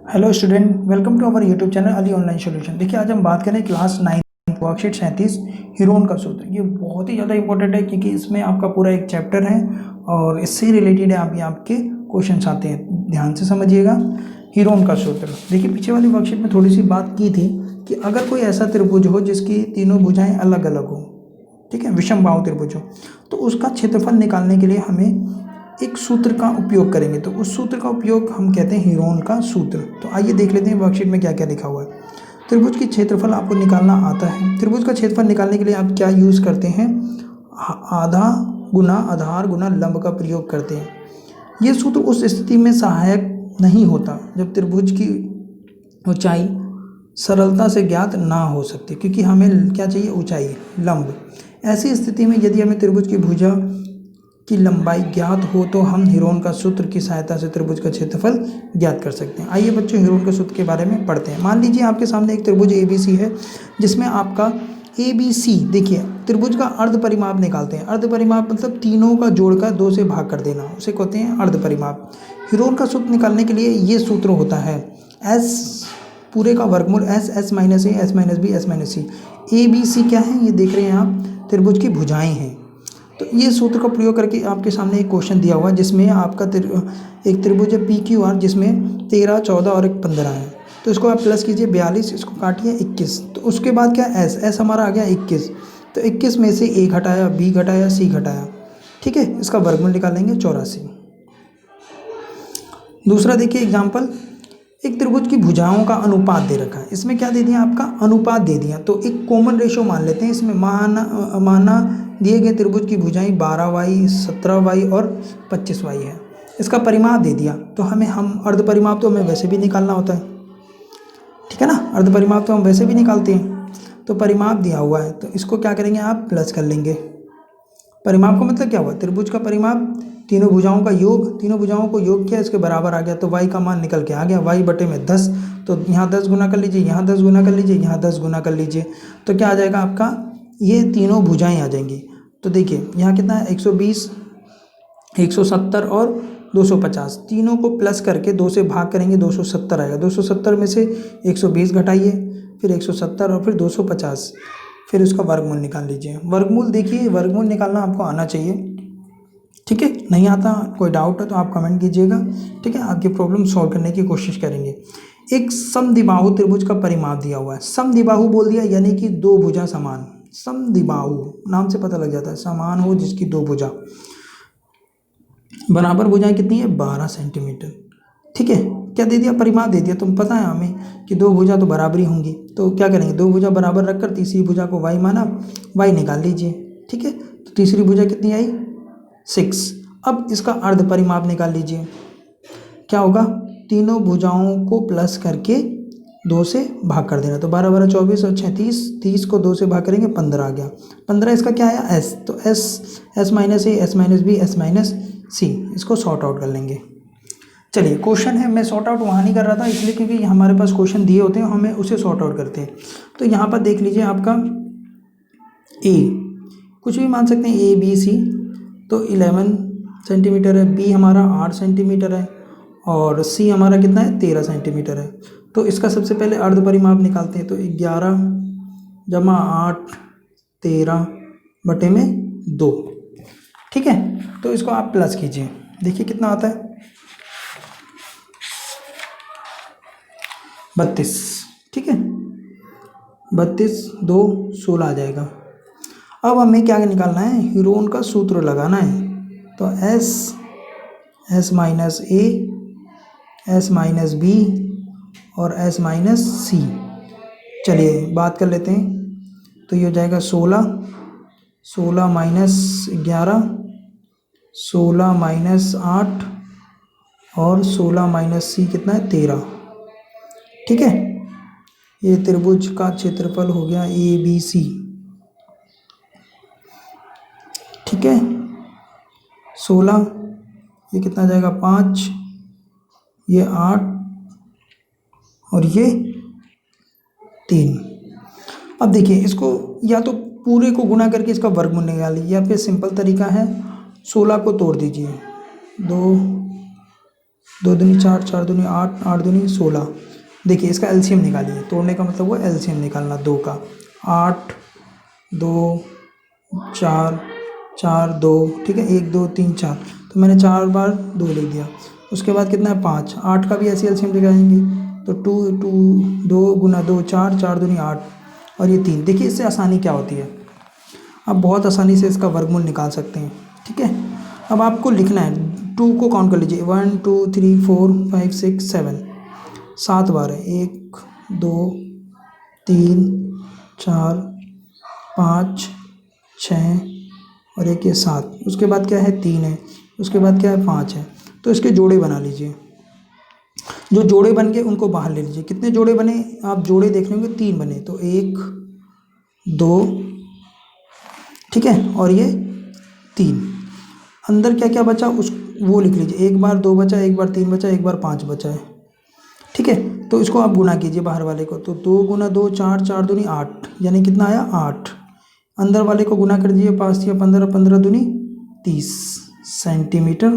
Hello student, welcome to our YouTube channel Ali online solution. देखिए, आज हम बात करें क्लास 9 वर्कशीट 37 हीरोन का सूत्र। ये बहुत ही ज़्यादा इंपॉर्टेंट है क्योंकि इसमें आपका पूरा एक चैप्टर है और इससे रिलेटेड है आपके क्वेश्चन आते हैं। ध्यान से समझिएगा। हीरोन का सूत्र देखिए, पीछे वाली वर्कशीट में थोड़ी सी बात की थी कि अगर कोई ऐसा त्रिभुज हो जिसकी तीनों भुजाएं अलग अलग हो, ठीक है, विषम बाहु त्रिभुज हो, तो उसका क्षेत्रफल निकालने के लिए हमें एक सूत्र का उपयोग करेंगे। तो उस सूत्र का उपयोग हम कहते हैं हीरोन का सूत्र। तो आइए देख लेते हैं वर्कशीट में क्या क्या लिखा हुआ है। त्रिभुज की क्षेत्रफल आपको निकालना आता है। त्रिभुज का क्षेत्रफल निकालने के लिए आप क्या यूज़ करते हैं? आधा गुना आधार गुना लंब का प्रयोग करते हैं। ये सूत्र उस स्थिति में सहायक नहीं होता जब त्रिभुज की ऊंचाई सरलता से ज्ञात ना हो सकती, क्योंकि हमें क्या चाहिए? ऊंचाई, लंब। ऐसी स्थिति में यदि हमें त्रिभुज की भुजा की लंबाई ज्ञात हो तो हम हीरोन का सूत्र की सहायता से त्रिभुज का क्षेत्रफल ज्ञात कर सकते हैं। आइए बच्चों, हीरोन के सूत्र के बारे में पढ़ते हैं। मान लीजिए आपके सामने एक त्रिभुज ABC है जिसमें आपका ABC, देखिए त्रिभुज का अर्ध परिमाप निकालते हैं। अर्ध परिमाप मतलब तीनों का जोड़कर 2 से भाग कर देना, उसे कहते हैं अर्ध परिमाप। हीरोन का सूत्र निकालने के लिए ये सूत्र होता है S पूरे का वर्गमूल S minus A S minus B S minus C। ABC क्या है? ये देख रहे हैं आप, त्रिभुज की भुजाएं हैं। तो ये सूत्र का प्रयोग करके आपके सामने एक क्वेश्चन दिया हुआ है जिसमें आपका एक त्रिभुज है PQR जिसमें 13, 14 और 15 है। तो इसको आप प्लस कीजिए 42, इसको काटिए 21। तो उसके बाद क्या? S हमारा आ गया 21। तो 21 में से A घटाया, B घटाया, C घटाया, ठीक है। इसका वर्गमूल निकालेंगे 84। दूसरा देखिए एग्जाम्पल, एक त्रिभुज की भुजाओं का अनुपात दे रखा है। इसमें क्या दे दिया? आपका अनुपात दे दिया। तो एक कॉमन रेशो मान लेते हैं। इसमें माना दिए गए त्रिभुज की भुजाएं 12y 17y और 25y है। इसका परिमाप दे दिया। तो हम अर्ध परिमाप तो हमें वैसे भी निकालना होता है, ठीक है ना। अर्ध परिमाप तो हम वैसे भी निकालते हैं। तो परिमाप दिया हुआ है तो इसको क्या करेंगे? आप प्लस कर लेंगे। परिमाप का मतलब क्या हुआ? त्रिभुज का परिमाप तीनों भुजाओं का योग, तीनों भुजाओं को योग किया, इसके बराबर आ गया। तो y का मान निकल के आ गया, y बटे में 10। तो यहाँ 10 गुना कर लीजिए, यहाँ 10 गुना कर लीजिए, यहाँ 10 गुना कर लीजिए। तो क्या आ जाएगा आपका? ये तीनों भुजाएं आ जाएंगी। तो देखिए यहाँ कितना है? 120, 170 और 250। तीनों को प्लस करके 2 से भाग करेंगे, 270 आएगा। 270 में से 120 घटाइए, फिर 170 और फिर 250, फिर उसका वर्गमूल निकाल लीजिए। वर्गमूल देखिए, वर्गमूल निकालना आपको आना चाहिए, ठीक है। नहीं आता, कोई डाउट है तो आप कमेंट कीजिएगा, ठीक है। आपकी प्रॉब्लम सॉल्व करने की कोशिश करेंगे। एक समद्विबाहु त्रिभुज का परिमाप दिया हुआ है। समद्विबाहु बोल दिया यानी कि दो भुजा समान। समद्विबाहु नाम से पता लग जाता है, समान हो जिसकी दो भुजा बराबर। भुजाएं कितनी है? 12 सेंटीमीटर, ठीक है। क्या दे दिया? परिमाप दे दिया। तुम पता है हमें कि दो भुजा तो बराबरी होंगी। तो क्या करेंगे? दो भुजा बराबर रखकर तीसरी भुजा को y माना, y निकाल लीजिए, ठीक है। तो तीसरी भुजा कितनी आई? 6। अब इसका अर्ध परिमाप निकाल लीजिए। क्या होगा? तीनों भुजाओं को प्लस करके 2 से भाग कर देना। तो 12 12 24 और 36, 30 को 2 से भाग करेंगे 15 आ गया। 15 इसका क्या आया? S। तो S minus A S minus B S minus C, इसको सॉर्ट आउट कर लेंगे। चलिए, क्वेश्चन है, मैं सॉर्ट आउट वहाँ नहीं कर रहा था इसलिए क्योंकि हमारे पास क्वेश्चन दिए होते हैं, हमें उसे सॉर्ट आउट करते हैं। तो यहाँ पर देख लीजिए आपका A कुछ भी मान सकते हैं, A B C। तो 11 सेंटीमीटर है, B हमारा 8 सेंटीमीटर है और C हमारा कितना है? 13 सेंटीमीटर है। तो इसका सबसे पहले अर्ध परिमाप निकालते हैं। तो 11 जमा 8 13 बटे में 2, ठीक है। तो इसको आप प्लस कीजिए, देखिए कितना आता है? 32, ठीक है। 32 2 16 आ जाएगा। अब हमें क्या निकालना है? हीरोन का सूत्र लगाना है। तो S minus A S minus B और S माइनस C। चलिए बात कर लेते हैं। तो ये हो जाएगा 16 माइनस 11, 16 माइनस 8 और 16 माइनस C कितना है? 13, ठीक है। ये त्रिभुज का क्षेत्रफल हो गया ABC, ठीक है। 16, ये कितना जाएगा? 5, ये 8 और ये 3। अब देखिए इसको या तो पूरे को गुना करके इसका वर्गमूल निकालिए या फिर सिंपल तरीका है, 16 को तोड़ दीजिए, 2 2 दूनी 4, 4 दूनी 8, 8 दूनी 16। देखिए इसका एलसीएम निकालिए, तोड़ने का मतलब वो एलसीएम निकालना 2 का। 8 2 4 4 2, ठीक है, 1 2 3 4, तो मैंने 4 बार 2 लिख दिया। उसके बाद कितना है 5, 8 का भी ऐसे एलसीएम निकालेंगे तो 2 गुना 2 4, 4 दूनी 8 और ये 3। देखिए इससे आसानी क्या होती है, आप बहुत आसानी से इसका वर्गमूल निकाल सकते हैं, ठीक है। अब आपको लिखना है, 2 को काउंट कर लीजिए, 1 2 3 4 5 6 7, 7 बार है, 1 2 3 4 5 6 और एक ये 7। उसके बाद क्या है 3 है, उसके बाद क्या है 5 है। तो इसके जोड़े बना लीजिए, जो जोड़े बन गए उनको बाहर ले लीजिए। कितने जोड़े बने, आप जोड़े देख लेंगे 3 बने, तो 1 2, ठीक है, और ये 3। अंदर क्या क्या बचा उस वो लिख लीजिए, 1 बार 2 बचा, 1 बार 3 बचा, 1 बार 5 बचा है, ठीक है। तो इसको आप गुना कीजिए बाहर वाले को, तो 2 गुना 2 4, 4 दूनी 8, यानी कितना आया 8। अंदर वाले को गुना कर दीजिए, 5 या 15, 15 दूनी 30 सेंटीमीटर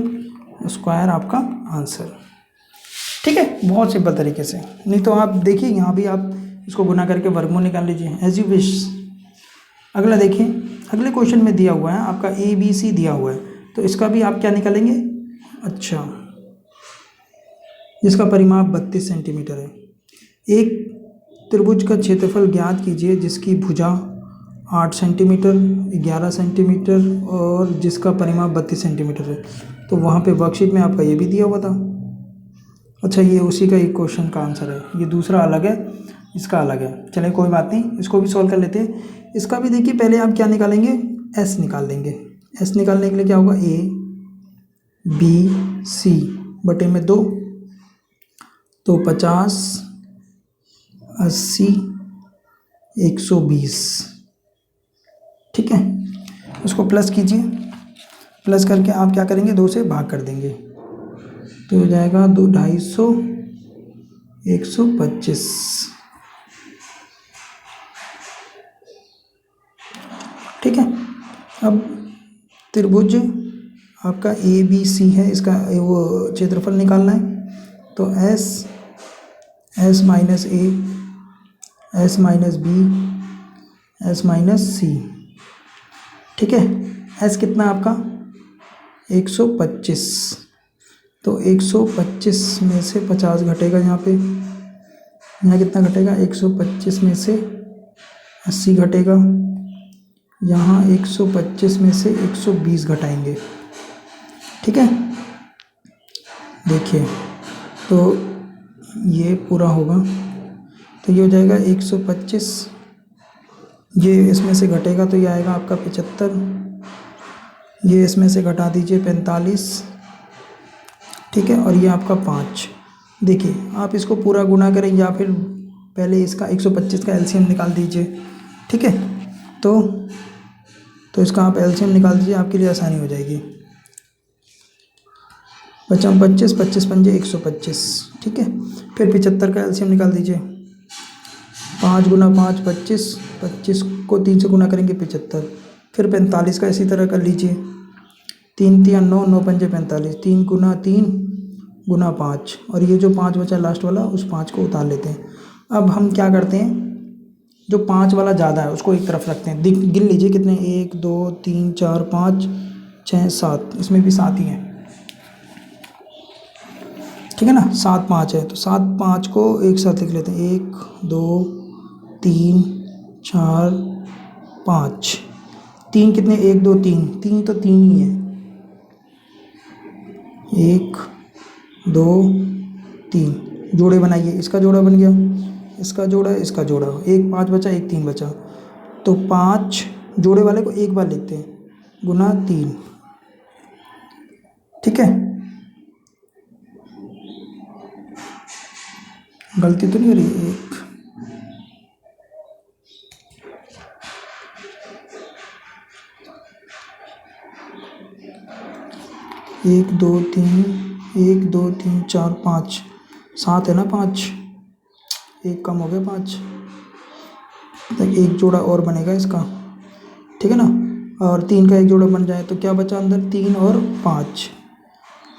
स्क्वायर आपका आंसर, ठीक है। बहुत सिंपल तरीके से, नहीं तो आप देखिए यहाँ भी आप इसको गुना करके वर्गमूल निकाल लीजिए, एज यू विश। अगला देखिए, अगले क्वेश्चन में दिया हुआ है आपका ABC दिया हुआ है, तो इसका भी आप क्या निकालेंगे, अच्छा, जिसका परिमाप 32 सेंटीमीटर है। एक त्रिभुज का क्षेत्रफल ज्ञात कीजिए जिसकी भुजा 8 सेंटीमीटर, 11 सेंटीमीटर और जिसका परिमाप 32 सेंटीमीटर है। तो वहाँ पे वर्कशीट में आपका ये भी दिया हुआ था। अच्छा, ये उसी का एक क्वेश्चन का आंसर है, ये दूसरा अलग है, इसका अलग है। चलिए कोई बात नहीं, इसको भी सॉल्व कर लेते हैं। इसका भी देखिए, पहले आप क्या निकालेंगे, S निकाल देंगे। S निकालने के लिए क्या होगा, ABC बटे में 2, तो 50 80 120, ठीक है। उसको प्लस कीजिए, प्लस करके आप क्या करेंगे, 2 से भाग कर देंगे, तो हो जाएगा 2 250 125, ठीक है। अब त्रिभुज आपका ABC है, इसका वो क्षेत्रफल निकालना है, तो S minus A, S minus B, S minus C, ठीक है। S कितना आपका 125, तो 125 में से 50 घटेगा, यहाँ पे यहाँ कितना घटेगा, 125 में से 80 घटेगा, यहाँ 125 में से 120 घटाएंगे, ठीक है। देखिए तो ये पूरा होगा, तो ये हो जाएगा 125, ये इसमें से घटेगा तो ये आएगा आपका 75, ये इसमें से घटा दीजिए 45, ठीक है, और ये आपका 5। देखिए आप इसको पूरा गुना करें या फिर पहले इसका 125 का एलसीएम निकाल दीजिए, ठीक है। तो इसका आप एलसीएम निकाल दीजिए, आपके लिए आसानी हो जाएगी। 55 25 25 पंजे 125, ठीक है। फिर 75 का एलसीएम निकाल दीजिए, 5 गुना 5 25, 25 को 3 से गुना करेंगे 75, फिर 45 का इसी तरह कर लीजिए, 3 3 9 9 पंजे 45, 3 गुना 3 गुना 5, और ये जो 5 बचा लास्ट वाला, उस 5 को उतार लेते हैं। अब हम क्या करते हैं, जो 5 वाला ज़्यादा है उसको एक तरफ रखते हैं, गिन लीजिए कितने, 1 2 3 4 5 6 7, इसमें भी 7 ही हैं, ठीक है ना, 7 5 है, तो 7 5 को एक साथ लिख लेते हैं, 1 2 3 4 5, 3 कितने, 1 2 3, 3 तो 3 ही है, 1 2 3, जोड़े बनाइए, इसका जोड़ा बन गया, इसका जोड़ा, इसका जोड़ा, 1 5 बचा, 1 3 बचा, तो 5 जोड़े वाले को एक बार लिखते हैं, गुना 3, ठीक है। गलती तो नहीं हो रही, 1 2 3 1 2 3 4 5, 7 है ना, 5 एक कम हो गया, 5 तक एक जोड़ा और बनेगा इसका, ठीक है ना, और 3 का एक जोड़ा बन जाए तो क्या बचा अंदर, 3 और 5,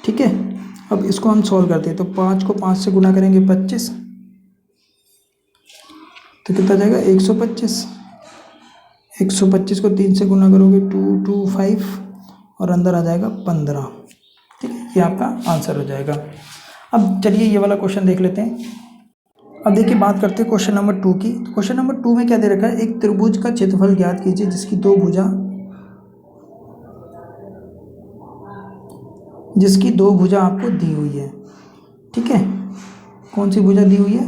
ठीक है। अब इसको हम सॉल्व करते हैं, तो 5 को 5 से गुना करेंगे 25, तो कितना जाएगा 125। 125 को 3 से गुना करोगे 225 और अंदर आ जाएगा 15। ठीक है, ये आपका आंसर हो जाएगा। अब चलिए ये वाला क्वेश्चन देख लेते हैं। अब देखिए बात करते हैं क्वेश्चन नंबर 2 की। तो क्वेश्चन नंबर 2 में क्या दे रखा है, एक त्रिभुज का क्षेत्रफल ज्ञात कीजिए जिसकी दो भुजा आपको दी हुई है। ठीक है, कौन सी भुजा दी हुई है,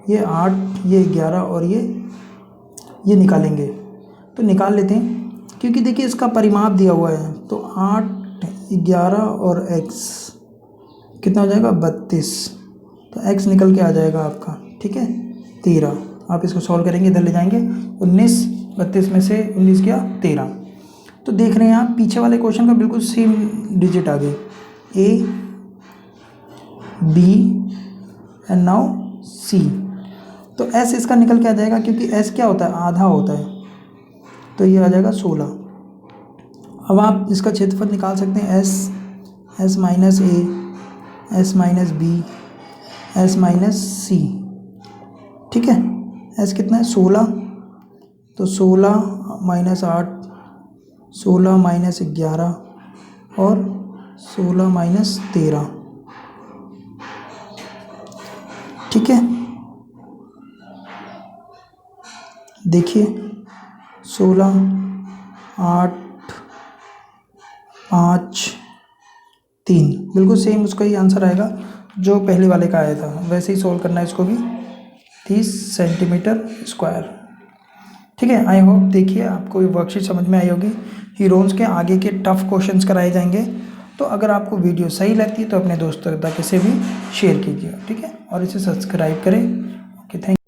ये 8, ये 11 और ये निकालेंगे। तो निकाल लेते हैं, क्योंकि देखिए इसका परिमाप दिया हुआ है, तो 8, 11 और x कितना हो जाएगा 32, तो x निकल के आ जाएगा आपका, ठीक है 13। आप इसको सॉल्व करेंगे, इधर ले जाएंगे, 19, 32 में से 19 गया 13। तो देख रहे हैं आप पीछे वाले क्वेश्चन का बिल्कुल सेम डिजिट आ गए, A, B and now C। तो S इसका निकल के आ जाएगा, क्योंकि S क्या होता है, आधा होता है, तो ये आ जाएगा 16। अब आप इसका क्षेत्रफल निकाल सकते हैं, S minus A, S minus B, S minus C। ठीक है, S कितना है 16, तो 16 माइनस 8, 16 माइनस 11 और 16 माइनस 13। ठीक है, देखिए 16, 8, 5, 3, बिल्कुल सेम उसका ही आंसर आएगा जो पहले वाले का आया था, वैसे ही सोल्व करना है इसको भी, 30 सेंटीमीटर स्क्वायर। ठीक है, आई होप देखिए आपको ये वर्कशीट समझ में आई होगी। हीरोन्स के आगे के टफ क्वेश्चंस कराए जाएंगे। तो अगर आपको वीडियो सही लगती है तो अपने दोस्तों तक इसे भी शेयर कीजिए, ठीक है, और इसे सब्सक्राइब करें। Okay, thank you.